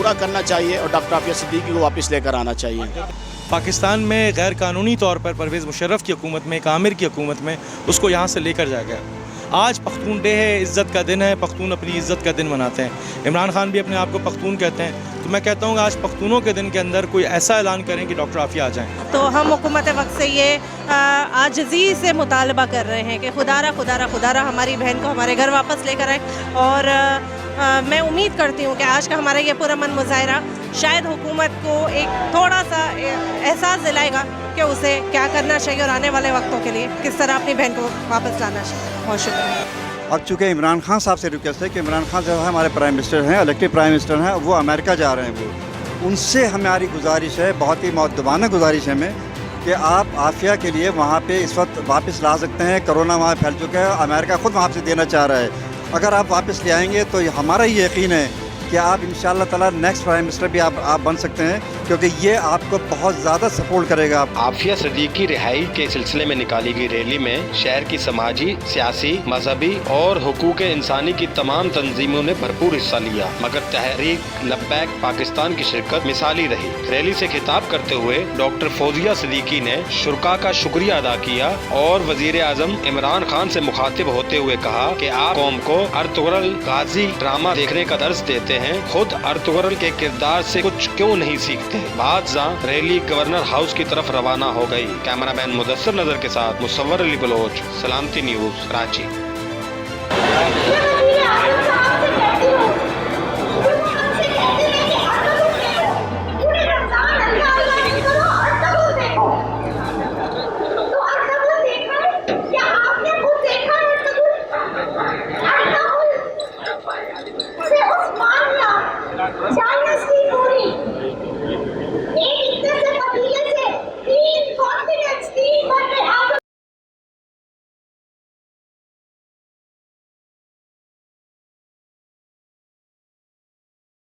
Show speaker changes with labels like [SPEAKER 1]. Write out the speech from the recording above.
[SPEAKER 1] पूरा करना चाहिए और डॉक्टर आफिया सिद्दीकी को वापस लेकर आना चाहिए।
[SPEAKER 2] पाकिस्तान में गैर कानूनी तौर पर परवेज़ मुशर्रफ की हुकूमत में, एक आमिर की हुकूमत में उसको यहाँ से लेकर जाया गया। आज पख्तून डे है, इज़्ज़त का दिन है, पख्तून अपनी इज़्ज़त का दिन मनाते हैं। इमरान खान भी अपने आप को पख्तून कहते हैं, तो मैं कहता हूँ आज पख्तूनों के दिन के अंदर कोई ऐसा ऐलान करें कि डॉक्टर आफिया आ जाएँ।
[SPEAKER 3] तो हम हुकूमत वक्त से ये आजिज़ी से मुतालबा कर रहे हैं कि खुदारा हमारी बहन को हमारे घर वापस लेकर आए। और मैं उम्मीद करती हूँ कि आज का हमारा ये पुरअमन मुज़ाहरा शायद हुकूमत को एक थोड़ा सा एहसास दिलाएगा कि उसे क्या करना चाहिए और आने वाले वक्तों के लिए किस तरह अपनी बहन को वापस लाना चाहिए। बहुत शुक्रिया।
[SPEAKER 4] अब चूँकि इमरान खान साहब से रिक्वेस्ट है कि इमरान खान जो है हमारे प्राइम मिनिस्टर हैं, इलेक्टेड प्राइम मिनिस्टर हैं, वो अमेरिका जा रहे हैं, वो उनसे हमारी गुजारिश है, बहुत ही मौदबाना गुजारिश है हमें कि आप आफिया के लिए वहाँ पे इस वक्त वापस ला सकते हैं। कोरोना वहाँ फैल चुका है, अमेरिका ख़ुद वहाँ से देना चाह रहा है। अगर आप वापस ले आएंगे तो हमारा ये यकीन है कि आप इंशाअल्लाह ताला नेक्स्ट प्राइम मिनिस्टर भी आप बन सकते हैं, क्योंकि ये आपको बहुत ज़्यादा सपोर्ट करेगा।
[SPEAKER 5] आफिया सिद्दीकी रिहाई के सिलसिले में निकाली गई रैली में शहर की समाजी, सियासी, मजहबी और हुकूक इंसानी की तमाम तंजीमों ने भरपूर हिस्सा लिया, मगर तहरीक लब्बैक पाकिस्तान की शिरकत मिसाली रही। रैली से खिताब करते हुए डॉक्टर फौजिया सिद्दीकी ने शुरका का शुक्रिया अदा किया और वजीर आजम इमरान खान से मुखातिब होते हुए कहा कि आप कौम को अर्तुगरुल गाजी ड्रामा देखने का दर्ज देते हैं, खुद अर्तुगरुल के किरदार से कुछ क्यों नहीं सीखते। बादशाह रैली गवर्नर हाउस की तरफ रवाना हो गई। कैमरामैन मुदस्सिर नजर के साथ मुसव्वर अली बलोच, सलामती न्यूज़, कराची।